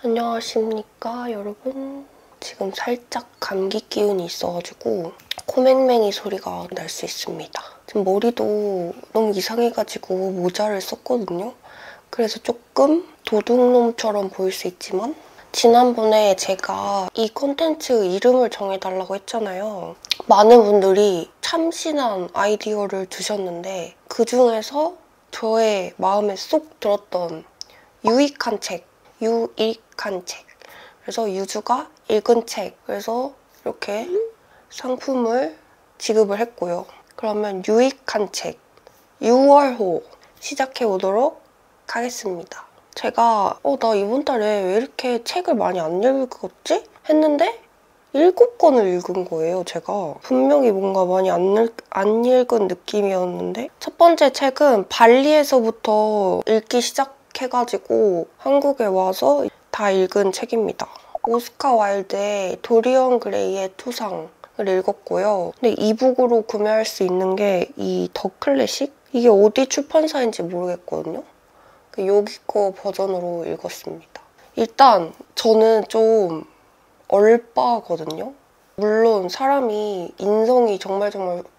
안녕하십니까 여러분. 지금 살짝 감기 기운이 있어가지고 코맹맹이 소리가 날 수 있습니다. 지금 머리도 너무 이상해가지고 모자를 썼거든요. 그래서 조금 도둑놈처럼 보일 수 있지만 지난번에 제가 이 콘텐츠 이름을 정해달라고 했잖아요. 많은 분들이 참신한 아이디어를 주셨는데 그중에서 저의 마음에 쏙 들었던 유익한 책, 그래서 유주가 읽은 책, 그래서 이렇게 상품을 지급을 했고요. 그러면 유익한 책 6월호 시작해보도록 하겠습니다. 제가 나 이번 달에 왜 이렇게 책을 많이 안 읽었지? 했는데 7권을 읽은 거예요, 제가. 분명히 뭔가 많이 안 읽은 느낌이었는데 첫 번째 책은 발리에서부터 읽기 시작해가지고 한국에 와서 다 읽은 책입니다. 오스카 와일드의 도리언 그레이의 투상을 읽었고요. 근데 이북으로 구매할 수 있는 게 이 더 클래식? 이게 어디 출판사인지 모르겠거든요. 여기 거 버전으로 읽었습니다. 일단 저는 좀 얼빠거든요. 물론 사람이 인성이 정말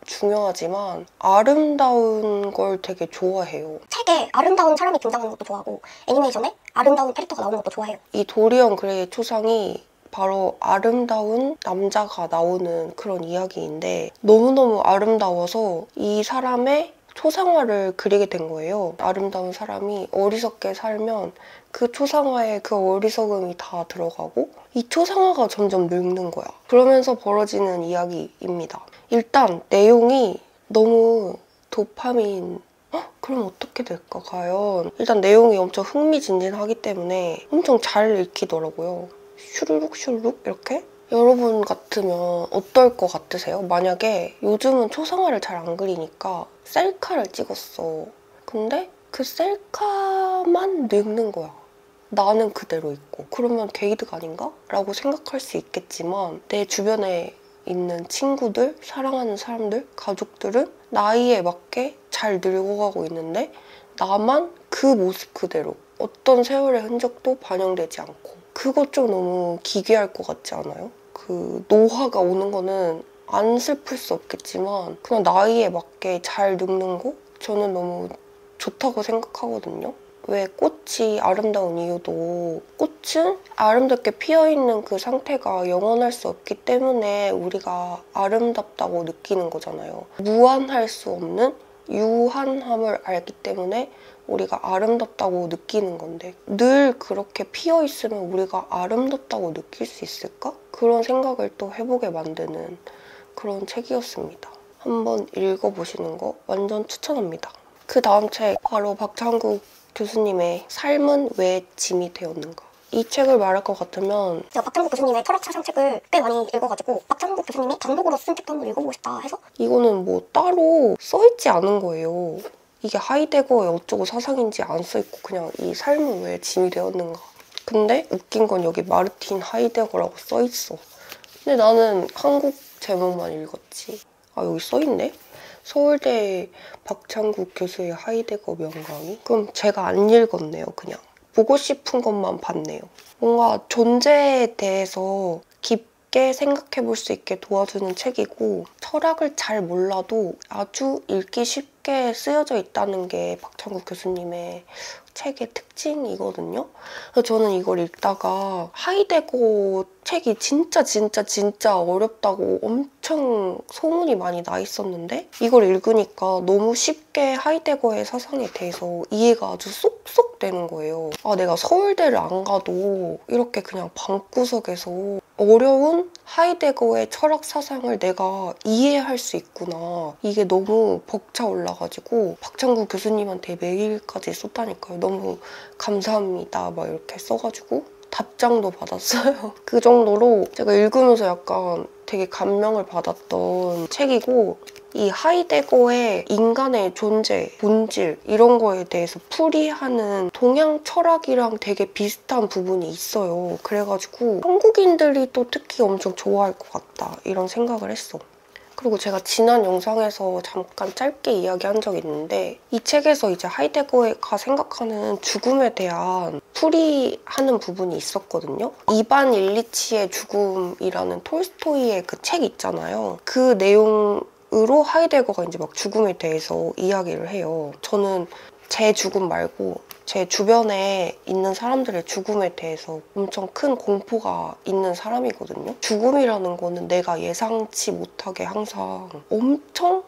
중요하지만 아름다운 걸 되게 좋아해요. 책에 아름다운 사람이 등장하는 것도 좋아하고 애니메이션에 아름다운 캐릭터가 나오는 것도 좋아해요. 이 도리언 그레이의 초상이 바로 아름다운 남자가 나오는 그런 이야기인데 너무너무 아름다워서 이 사람의 초상화를 그리게 된 거예요. 아름다운 사람이 어리석게 살면 그 초상화에 그 어리석음이 다 들어가고 이 초상화가 점점 늙는 거야. 그러면서 벌어지는 이야기입니다. 일단 내용이 너무 도파민 그럼 어떻게 될까 과연? 일단 내용이 엄청 흥미진진하기 때문에 엄청 잘 읽히더라고요. 슈르륵 슈르륵 이렇게? 여러분 같으면 어떨 것 같으세요? 만약에 요즘은 초상화를 잘 안 그리니까 셀카를 찍었어. 근데 그 셀카만 늙는 거야. 나는 그대로 있고. 그러면 게이득 아닌가? 라고 생각할 수 있겠지만 내 주변에 있는 친구들, 사랑하는 사람들, 가족들은 나이에 맞게 잘 늙어가고 있는데 나만 그 모습 그대로 어떤 세월의 흔적도 반영되지 않고 그거 좀 너무 기괴할 것 같지 않아요? 그 노화가 오는 거는 안 슬플 수 없겠지만 그냥 나이에 맞게 잘 늙는 거 저는 너무 좋다고 생각하거든요. 왜 꽃이 아름다운 이유도 꽃은 아름답게 피어있는 그 상태가 영원할 수 없기 때문에 우리가 아름답다고 느끼는 거잖아요. 무한할 수 없는 유한함을 알기 때문에 우리가 아름답다고 느끼는 건데 늘 그렇게 피어있으면 우리가 아름답다고 느낄 수 있을까? 그런 생각을 또 해보게 만드는 그런 책이었습니다. 한번 읽어보시는 거 완전 추천합니다. 그 다음 책 바로 박찬국 교수님의 삶은 왜 짐이 되었는가. 이 책을 말할 것 같으면 제가 박찬국 교수님의 철학 사상 책을 꽤 많이 읽어가지고 박찬국 교수님이 단독으로 쓴 책도 한번 읽어보고 싶다 해서 이거는 뭐 따로 써있지 않은 거예요. 이게 하이데거의 어쩌고 사상인지 안 써있고 그냥 이 삶은 왜 짐이 되었는가. 근데 웃긴 건 여기 마르틴 하이데거라고 써있어. 근데 나는 한국 제목만 읽었지. 아 여기 써있네? 서울대 박찬국 교수의 하이데거 명강의? 그럼 제가 안 읽었네요, 그냥. 보고 싶은 것만 봤네요. 뭔가 존재에 대해서 깊게 생각해 볼 수 있게 도와주는 책이고 철학을 잘 몰라도 아주 읽기 쉽게 쓰여져 있다는 게 박찬국 교수님의 책의 특징이거든요. 그래서 저는 이걸 읽다가 하이데거 책이 진짜 어렵다고 엄청 소문이 많이 나 있었는데 이걸 읽으니까 너무 쉽게 하이데거의 사상에 대해서 이해가 아주 쏙쏙 되는 거예요. 아, 내가 서울대를 안 가도 이렇게 그냥 방구석에서 어려운 하이데거의 철학 사상을 내가 이해할 수 있구나. 이게 너무 벅차 올라가지고 박찬국 교수님한테 메일까지 썼다니까요. 너무 감사합니다. 막 이렇게 써가지고 답장도 받았어요. 그 정도로 제가 읽으면서 약간 되게 감명을 받았던 책이고 이 하이데거의 인간의 존재, 본질 이런 거에 대해서 풀이하는 동양 철학이랑 되게 비슷한 부분이 있어요. 그래가지고 한국인들이 또 특히 엄청 좋아할 것 같다 이런 생각을 했어. 그리고 제가 지난 영상에서 잠깐 짧게 이야기한 적이 있는데 이 책에서 이제 하이데거가 생각하는 죽음에 대한 풀이하는 부분이 있었거든요. 이반 일리치의 죽음이라는 톨스토이의 그 책 있잖아요. 그 내용으로 하이데거가 이제 막 죽음에 대해서 이야기를 해요. 저는 제 죽음 말고 제 주변에 있는 사람들의 죽음에 대해서 엄청 큰 공포가 있는 사람이거든요. 죽음이라는 거는 내가 예상치 못하게 항상 엄청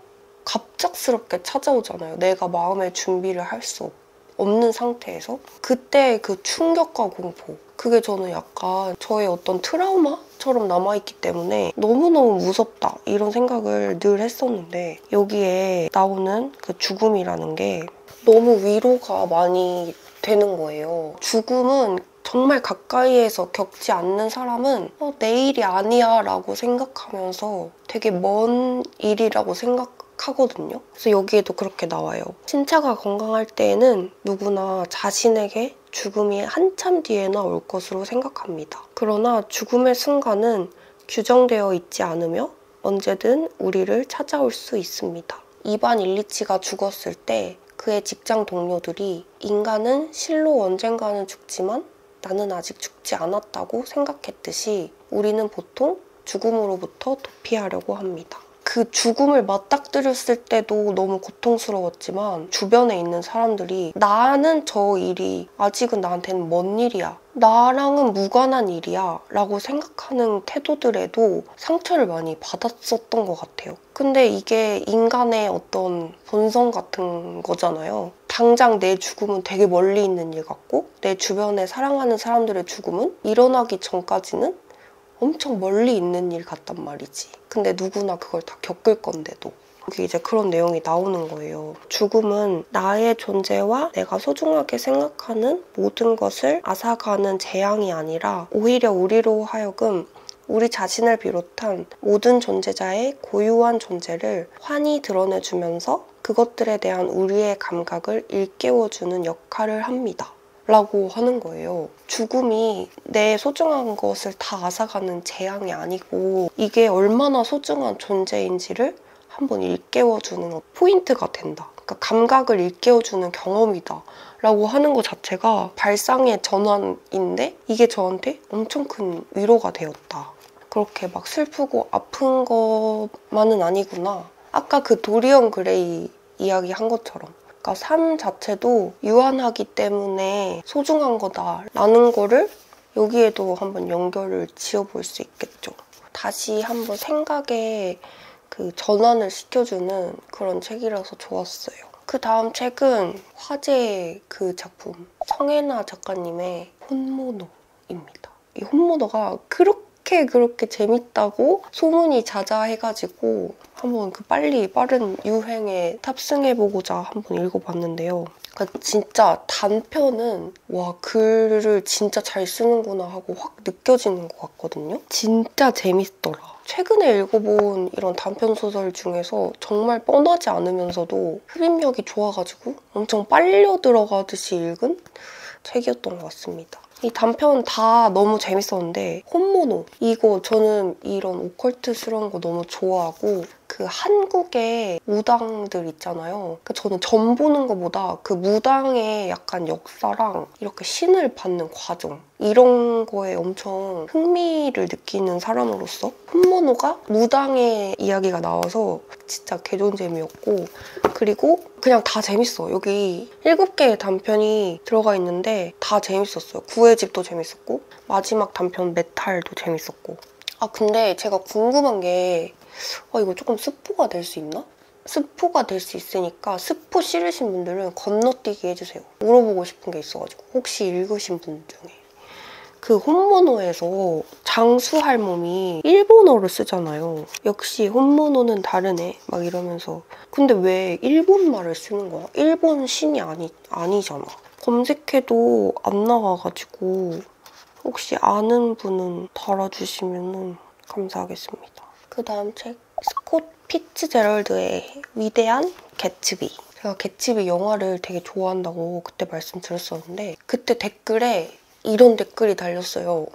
갑작스럽게 찾아오잖아요. 내가 마음의 준비를 할 수 없는 상태에서. 그때 그 충격과 공포. 그게 저는 약간 저의 어떤 트라우마처럼 남아있기 때문에 너무너무 무섭다 이런 생각을 늘 했었는데 여기에 나오는 그 죽음이라는 게 너무 위로가 많이 되는 거예요. 죽음은 정말 가까이에서 겪지 않는 사람은 내 일이 아니야 라고 생각하면서 되게 먼 일이라고 생각하거든요. 그래서 여기에도 그렇게 나와요. 신체가 건강할 때에는 누구나 자신에게 죽음이 한참 뒤에나 올 것으로 생각합니다. 그러나 죽음의 순간은 규정되어 있지 않으며 언제든 우리를 찾아올 수 있습니다. 이반 일리치가 죽었을 때 그의 직장 동료들이 인간은 실로 언젠가는 죽지만 나는 아직 죽지 않았다고 생각했듯이 우리는 보통 죽음으로부터 도피하려고 합니다. 그 죽음을 맞닥뜨렸을 때도 너무 고통스러웠지만 주변에 있는 사람들이 나는 저 일이 아직은 나한테는 먼 일이야. 나랑은 무관한 일이야 라고 생각하는 태도들에도 상처를 많이 받았었던 것 같아요. 근데 이게 인간의 어떤 본성 같은 거잖아요. 당장 내 죽음은 되게 멀리 있는 일 같고 내 주변에 사랑하는 사람들의 죽음은 일어나기 전까지는 엄청 멀리 있는 일 같단 말이지. 근데 누구나 그걸 다 겪을 건데도. 여기 이제 그런 내용이 나오는 거예요. 죽음은 나의 존재와 내가 소중하게 생각하는 모든 것을 앗아가는 재앙이 아니라 오히려 우리로 하여금 우리 자신을 비롯한 모든 존재자의 고유한 존재를 환히 드러내주면서 그것들에 대한 우리의 감각을 일깨워주는 역할을 합니다. 라고 하는 거예요. 죽음이 내 소중한 것을 다 앗아가는 재앙이 아니고 이게 얼마나 소중한 존재인지를 한번 일깨워주는 포인트가 된다. 그러니까 감각을 일깨워주는 경험이다. 라고 하는 것 자체가 발상의 전환인데 이게 저한테 엄청 큰 위로가 되었다. 그렇게 막 슬프고 아픈 것만은 아니구나. 아까 그 도리언 그레이 이야기 한 것처럼 그러니까 삶 자체도 유한하기 때문에 소중한 거다라는 거를 여기에도 한번 연결을 지어볼 수 있겠죠. 다시 한번 생각에 그 전환을 시켜주는 그런 책이라서 좋았어요. 그 다음 책은 화제의 그 작품 청해나 작가님의 혼모노입니다. 이 혼모노가 그렇게 재밌다고 소문이 자자해가지고 한번 그 빨리 빠른 유행에 탑승해보고자 한번 읽어봤는데요. 그러니까 진짜 단편은 와 글을 진짜 잘 쓰는구나 하고 확 느껴지는 것 같거든요. 진짜 재밌더라. 최근에 읽어본 이런 단편 소설 중에서 정말 뻔하지 않으면서도 흡입력이 좋아가지고 엄청 빨려 들어가듯이 읽은 책이었던 것 같습니다. 이 단편 다 너무 재밌었는데 혼모노 이거 저는 이런 오컬트스러운 거 너무 좋아하고 그 한국의 무당들 있잖아요. 그러니까 저는 점 보는 것보다 그 무당의 약간 역사랑 이렇게 신을 받는 과정 이런 거에 엄청 흥미를 느끼는 사람으로서 혼모노가 무당의 이야기가 나와서 진짜 개존잼이었고 그리고 그냥 다 재밌어. 여기 7개의 단편이 들어가 있는데 다 재밌었어요. 구의 집도 재밌었고 마지막 단편 메탈도 재밌었고 아 근데 제가 궁금한 게 이거 조금 스포가 될 수 있나? 스포가 될 수 있으니까 스포 싫으신 분들은 건너뛰기 해주세요. 물어보고 싶은 게 있어가지고 혹시 읽으신 분 중에 그 혼모노에서 장수 할멈이 일본어를 쓰잖아요. 역시 혼모노는 다르네 막 이러면서 근데 왜 일본말을 쓰는 거야? 일본 신이 아니잖아. 검색해도 안 나와가지고 혹시 아는 분은 달아주시면 감사하겠습니다. 그 다음 책 스콧 피츠제럴드의 위대한 개츠비. 제가 개츠비 영화를 되게 좋아한다고 그때 말씀드렸었는데 그때 댓글에 이런 댓글이 달렸어요.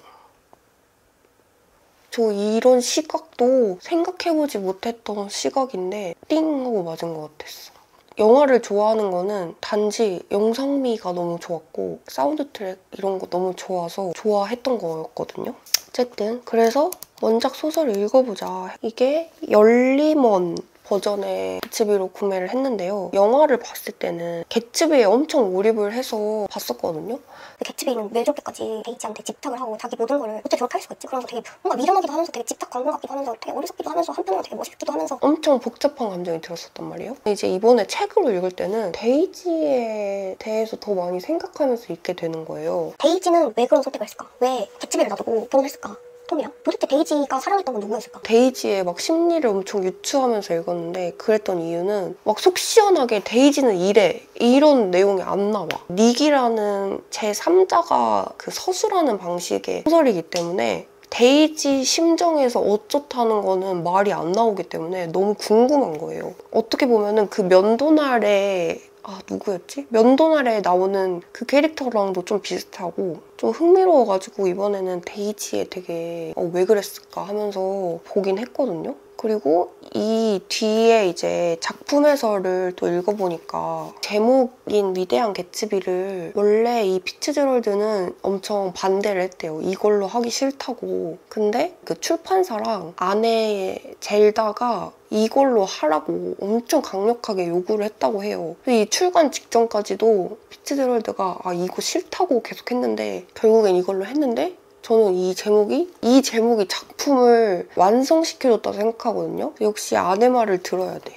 저 이런 시각도 생각해보지 못했던 시각인데 띵 하고 맞은 것 같았어. 영화를 좋아하는 거는 단지 영상미가 너무 좋았고 사운드 트랙 이런 거 너무 좋아서 좋아했던 거였거든요. 어쨌든 그래서 원작 소설을 읽어보자. 이게 열리먼 버전의 개츠비로 구매를 했는데요. 영화를 봤을 때는 개츠비에 엄청 몰입을 해서 봤었거든요. 개츠비는 왜 저렇게까지 데이지한테 집착을 하고 자기 모든 거를 어떻게 저렇게 할 수가 있지? 그러면서 되게 뭔가 미련하기도 하면서 되게 집착 광고 같기도 하면서 되게 어리석기도 하면서 한편으로 되게 멋있기도 하면서 엄청 복잡한 감정이 들었었단 말이에요. 이제 이번에 책으로 읽을 때는 데이지에 대해서 더 많이 생각하면서 읽게 되는 거예요. 데이지는 왜 그런 선택을 했을까? 왜 개츠비를 놔두고 결혼했을까? 톰이랑? 도대체 데이지가 사랑했던 건 누구였을까? 데이지의 막 심리를 엄청 유추하면서 읽었는데 그랬던 이유는 막 속 시원하게 데이지는 이래 이런 내용이 안 나와. 닉이라는 제3자가 그 서술하는 방식의 소설이기 때문에 데이지 심정에서 어쩌다는 거는 말이 안 나오기 때문에 너무 궁금한 거예요. 어떻게 보면은 그 면도날에 누구였지? 면도날에 나오는 그 캐릭터랑도 좀 비슷하고 좀 흥미로워가지고 이번에는 데이지에 되게 왜 그랬을까 하면서 보긴 했거든요. 그리고 이 뒤에 이제 작품 해설을 또 읽어보니까 제목인 위대한 개츠비를 원래 이 피츠제럴드는 엄청 반대를 했대요. 이걸로 하기 싫다고. 근데 그 출판사랑 아내 젤다가 이걸로 하라고 엄청 강력하게 요구를 했다고 해요. 이 출간 직전까지도 피츠제럴드가 이거 싫다고 계속 했는데 결국엔 이걸로 했는데 저는 이 제목이 작품을 완성시켜줬다고 생각하거든요. 역시 아내 말을 들어야 돼.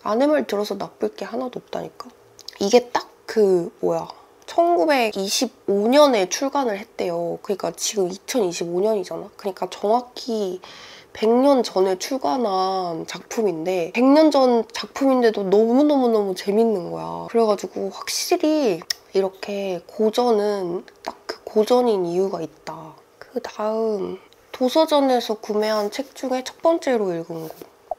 아내 말 들어서 나쁠 게 하나도 없다니까. 이게 딱 1925년에 출간을 했대요. 그러니까 지금 2025년이잖아. 그러니까 정확히 100년 전에 출간한 작품인데 100년 전 작품인데도 너무너무너무 재밌는 거야. 그래가지고 확실히 이렇게 고전은 딱 그 고전인 이유가 있다. 그 다음 도서전에서 구매한 책 중에 첫 번째로 읽은 거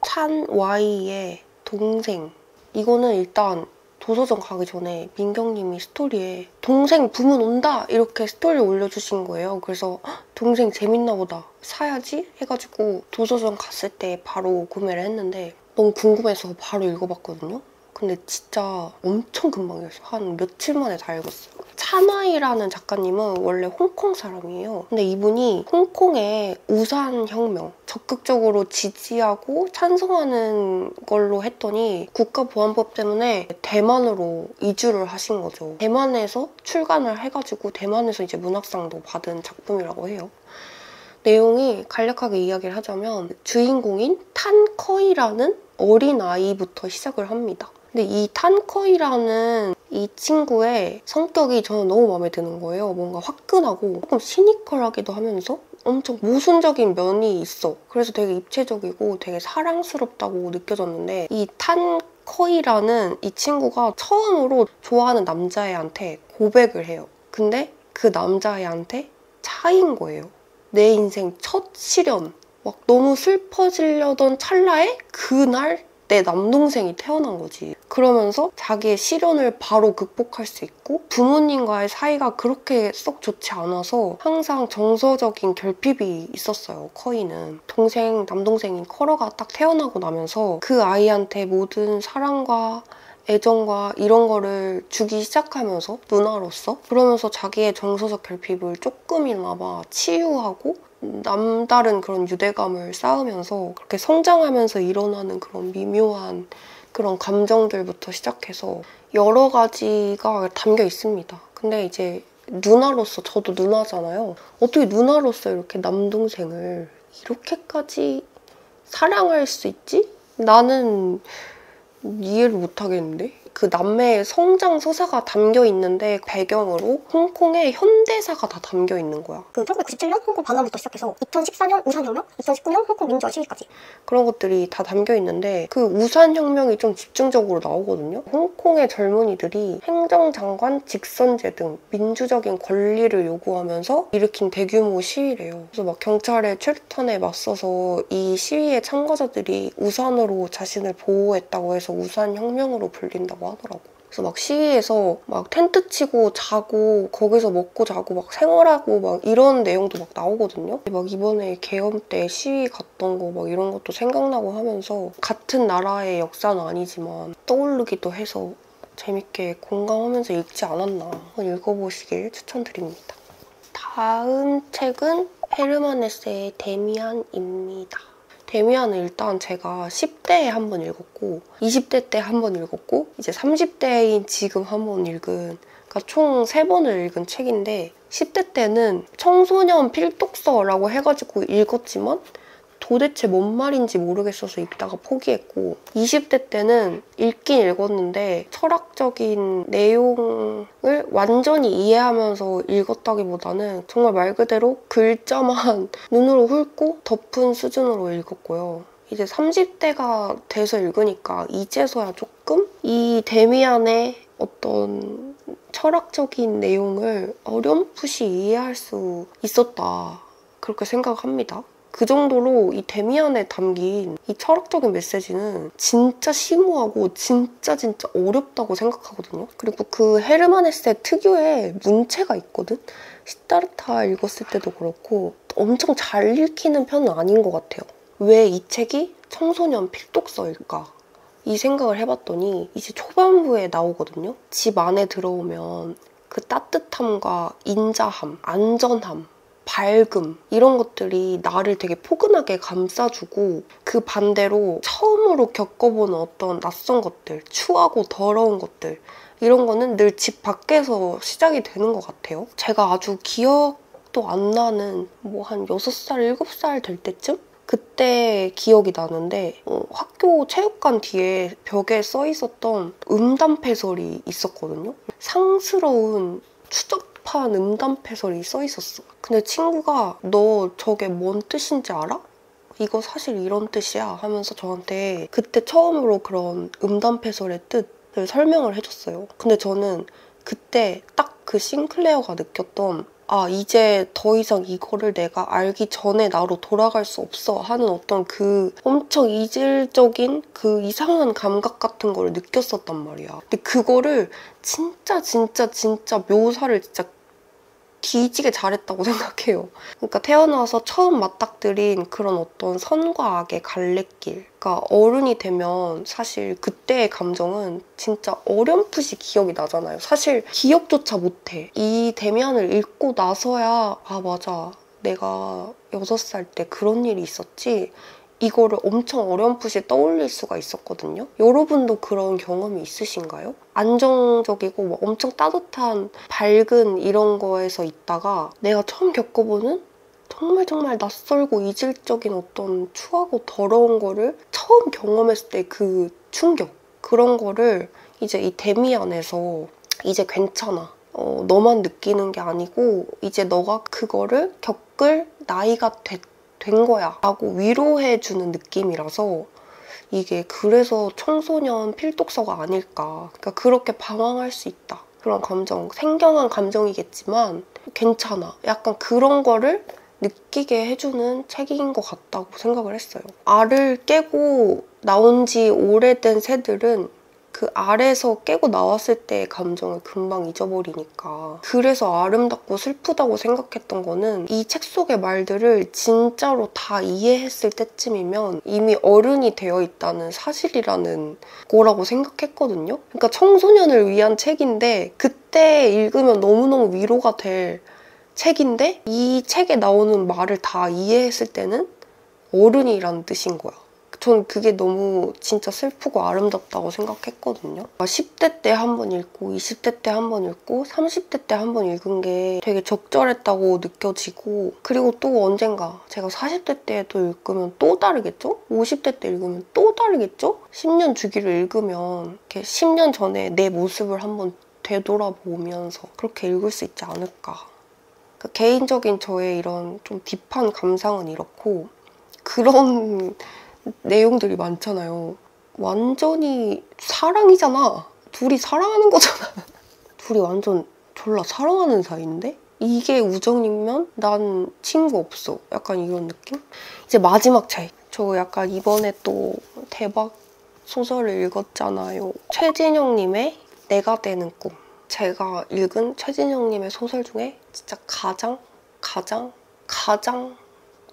찬 와이의 동생. 이거는 일단 도서전 가기 전에 민경님이 스토리에 동생 부문 온다 이렇게 스토리 올려주신 거예요. 그래서 동생 재밌나 보다 사야지 해가지고 도서전 갔을 때 바로 구매를 했는데 너무 궁금해서 바로 읽어봤거든요. 근데 진짜 엄청 금방 읽었어요. 한 며칠 만에 다 읽었어요. 찬와이라는 작가님은 원래 홍콩 사람이에요. 근데 이분이 홍콩의 우산혁명 적극적으로 지지하고 찬성하는 걸로 했더니 국가보안법 때문에 대만으로 이주를 하신 거죠. 대만에서 출간을 해가지고 대만에서 이제 문학상도 받은 작품이라고 해요. 내용이 간략하게 이야기를 하자면 주인공인 탄커이라는 어린아이부터 시작을 합니다. 근데 이 탄커이라는 이 친구의 성격이 저는 너무 마음에 드는 거예요. 뭔가 화끈하고 조금 시니컬하기도 하면서 엄청 모순적인 면이 있어. 그래서 되게 입체적이고 되게 사랑스럽다고 느껴졌는데 이 탄커이라는 이 친구가 처음으로 좋아하는 남자애한테 고백을 해요. 근데 그 남자애한테 차인 거예요. 내 인생 첫 시련. 막 너무 슬퍼지려던 찰나에 그날 내 남동생이 태어난 거지. 그러면서 자기의 시련을 바로 극복할 수 있고 부모님과의 사이가 그렇게 썩 좋지 않아서 항상 정서적인 결핍이 있었어요. 커이는. 남동생인 커러가 딱 태어나고 나면서 그 아이한테 모든 사랑과 애정과 이런 거를 주기 시작하면서 누나로서 그러면서 자기의 정서적 결핍을 조금이나마 치유하고 남다른 그런 유대감을 쌓으면서 그렇게 성장하면서 일어나는 그런 미묘한 그런 감정들부터 시작해서 여러 가지가 담겨 있습니다. 근데 이제 누나로서 저도 누나잖아요. 어떻게 누나로서 이렇게 남동생을 이렇게까지 사랑할 수 있지? 나는 이해를 못하겠는데? 그 남매의 성장 서사가 담겨 있는데 배경으로 홍콩의 현대사가 다 담겨 있는 거야. 그 1997년 홍콩 반환부터 시작해서 2014년 우산혁명, 2019년 홍콩 민주화 시위까지 그런 것들이 다 담겨 있는데 그 우산혁명이 좀 집중적으로 나오거든요. 홍콩의 젊은이들이 행정장관 직선제 등 민주적인 권리를 요구하면서 일으킨 대규모 시위래요. 그래서 막 경찰의 최루탄에 맞서서 이 시위의 참가자들이 우산으로 자신을 보호했다고 해서 우산혁명으로 불린다고 하더라고. 그래서 막 시위에서 막 텐트 치고 자고 거기서 먹고 자고 막 생활하고 막 이런 내용도 막 나오거든요. 막 이번에 계엄 때 시위 갔던 거 막 이런 것도 생각나고 하면서 같은 나라의 역사는 아니지만 떠오르기도 해서 재밌게 공감하면서 읽지 않았나. 한번 읽어보시길 추천드립니다. 다음 책은 헤르만 헤세의 데미안입니다. 데미안은 일단 제가 10대에 한 번 읽었고 20대 때 한 번 읽었고 이제 30대인 지금 한 번 읽은, 그러니까 총 3번을 읽은 책인데 10대 때는 청소년 필독서라고 해가지고 읽었지만 도대체 뭔 말인지 모르겠어서 읽다가 포기했고 20대 때는 읽긴 읽었는데 철학적인 내용을 완전히 이해하면서 읽었다기보다는 정말 말 그대로 글자만 눈으로 훑고 덮은 수준으로 읽었고요. 이제 30대가 돼서 읽으니까 이제서야 조금 이 데미안의 어떤 철학적인 내용을 어렴풋이 이해할 수 있었다. 그렇게 생각합니다. 그 정도로 이 데미안에 담긴 이 철학적인 메시지는 진짜 심오하고 진짜 어렵다고 생각하거든요. 그리고 그 헤르만 헤세 특유의 문체가 있거든? 시다르타 읽었을 때도 그렇고 엄청 잘 읽히는 편은 아닌 것 같아요. 왜 이 책이 청소년 필독서일까? 이 생각을 해봤더니 이제 초반부에 나오거든요. 집 안에 들어오면 그 따뜻함과 인자함, 안전함, 밝음 이런 것들이 나를 되게 포근하게 감싸주고 그 반대로 처음으로 겪어보는 어떤 낯선 것들, 추하고 더러운 것들 이런 거는 늘 집 밖에서 시작이 되는 것 같아요. 제가 아주 기억도 안 나는 뭐 한 6살, 7살 될 때쯤? 그때 기억이 나는데 학교 체육관 뒤에 벽에 써 있었던 음담패설이 있었거든요. 상스러운 추접한 음담패설이 써 있었어. 근데 친구가 너 저게 뭔 뜻인지 알아? 이거 사실 이런 뜻이야 하면서 저한테 그때 처음으로 그런 음담패설의 뜻을 설명을 해줬어요. 근데 저는 그때 딱 그 싱클레어가 느꼈던 이제 더 이상 이거를 내가 알기 전에 나로 돌아갈 수 없어 하는 어떤 그 엄청 이질적인 그 이상한 감각 같은 거를 느꼈었단 말이야. 근데 그거를 진짜 묘사를 진짜 뒤지게 잘했다고 생각해요. 그러니까 태어나서 처음 맞닥뜨린 그런 어떤 선과 악의 갈래길. 그러니까 어른이 되면 사실 그때의 감정은 진짜 어렴풋이 기억이 나잖아요. 사실 기억조차 못해. 이 데미안을 읽고 나서야 맞아. 내가 6살 때 그런 일이 있었지. 이거를 엄청 어렴풋이 떠올릴 수가 있었거든요. 여러분도 그런 경험이 있으신가요? 안정적이고 뭐 엄청 따뜻한 밝은 이런 거에서 있다가 내가 처음 겪어보는 정말 낯설고 이질적인 어떤 추하고 더러운 거를 처음 경험했을 때 그 충격, 그런 거를 이제 이 데미안에서 이제 괜찮아. 너만 느끼는 게 아니고 이제 너가 그거를 겪을 나이가 된 거야 라고 위로해주는 느낌이라서 이게 그래서 청소년 필독서가 아닐까. 그러니까 그렇게 방황할 수 있다. 그런 감정, 생경한 감정이겠지만 괜찮아. 약간 그런 거를 느끼게 해주는 책인 것 같다고 생각을 했어요. 알을 깨고 나온 지 오래된 새들은 그 알에서 깨고 나왔을 때의 감정을 금방 잊어버리니까. 그래서 아름답고 슬프다고 생각했던 거는 이 책 속의 말들을 진짜로 다 이해했을 때쯤이면 이미 어른이 되어 있다는 사실이라는 거라고 생각했거든요. 그러니까 청소년을 위한 책인데 그때 읽으면 너무너무 위로가 될 책인데 이 책에 나오는 말을 다 이해했을 때는 어른이라는 뜻인 거야. 전 그게 너무 진짜 슬프고 아름답다고 생각했거든요. 10대 때 한 번 읽고 20대 때 한 번 읽고 30대 때 한 번 읽은 게 되게 적절했다고 느껴지고, 그리고 또 언젠가 제가 40대 때 또 읽으면 또 다르겠죠? 50대 때 읽으면 또 다르겠죠? 10년 주기를 읽으면 이렇게 10년 전에 내 모습을 한번 되돌아보면서 그렇게 읽을 수 있지 않을까. 그러니까 개인적인 저의 이런 좀 딥한 감상은 이렇고, 그런 내용들이 많잖아요. 완전히 사랑이잖아. 둘이 사랑하는 거잖아. 둘이 완전 졸라 사랑하는 사이인데? 이게 우정이면 난 친구 없어. 약간 이런 느낌? 이제 마지막 책. 저 약간 이번에 또 대박 소설을 읽었잖아요. 최진영님의 내가 되는 꿈. 제가 읽은 최진영님의 소설 중에 진짜 가장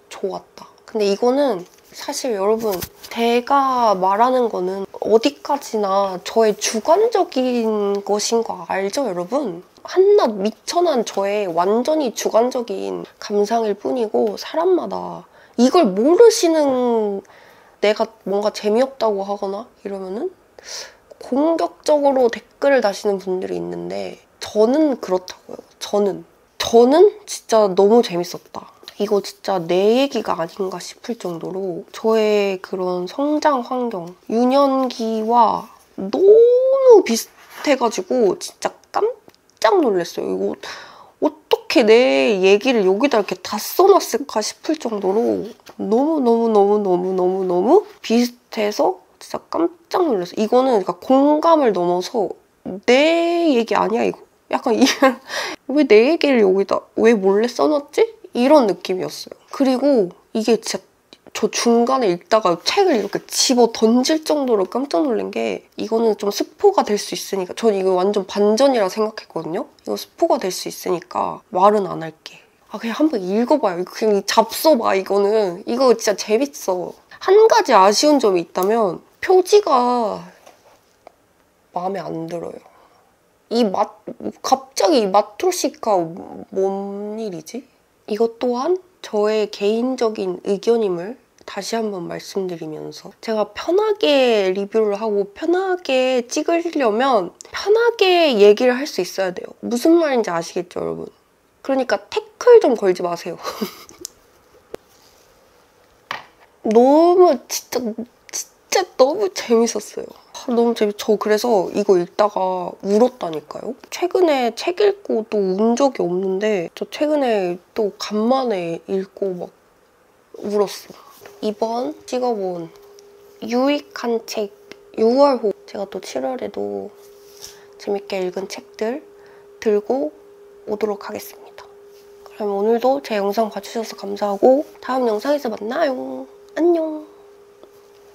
좋았다. 근데 이거는 사실 여러분, 제가 말하는 거는 어디까지나 저의 주관적인 것인 거 알죠, 여러분? 한낱 미천한 저의 완전히 주관적인 감상일 뿐이고, 사람마다 이걸 모르시는, 내가 뭔가 재미없다고 하거나 이러면은 공격적으로 댓글을 다시는 분들이 있는데, 저는 그렇다고요. 저는 진짜 너무 재밌었다. 이거 진짜 내 얘기가 아닌가 싶을 정도로 저의 그런 성장 환경, 유년기와 너무 비슷해가지고 진짜 깜짝 놀랐어요. 이거 어떻게 내 얘기를 여기다 이렇게 다 써놨을까 싶을 정도로 너무 비슷해서 진짜 깜짝 놀랐어요. 이거는 그러니까 공감을 넘어서 내 얘기 아니야, 이거. 약간 왜 내 얘기를 여기다 왜 몰래 써놨지? 이런 느낌이었어요. 그리고 이게 진짜 저 중간에 읽다가 책을 이렇게 집어 던질 정도로 깜짝 놀란 게, 이거는 좀 스포가 될 수 있으니까, 전 이거 완전 반전이라 생각했거든요. 이거 스포가 될 수 있으니까 말은 안 할게. 그냥 한번 읽어봐요. 그냥 잡숴봐. 이거 진짜 재밌어. 한 가지 아쉬운 점이 있다면 표지가 마음에 안 들어요. 갑자기 이 마트로시카 뭔 일이지? 이것 또한 저의 개인적인 의견임을 다시 한번 말씀드리면서, 제가 편하게 리뷰를 하고 편하게 찍으려면 편하게 얘기를 할 수 있어야 돼요. 무슨 말인지 아시겠죠, 여러분? 그러니까 태클 좀 걸지 마세요. 진짜 너무 재밌었어요. 저 그래서 이거 읽다가 울었다니까요. 최근에 책 읽고 또 운 적이 없는데 저 최근에 또 간만에 읽고 막 울었어. 이번 찍어본 유익한 책 6월호, 제가 또 7월에도 재밌게 읽은 책들 들고 오도록 하겠습니다. 그럼 오늘도 제 영상 봐주셔서 감사하고 다음 영상에서 만나요. 안녕.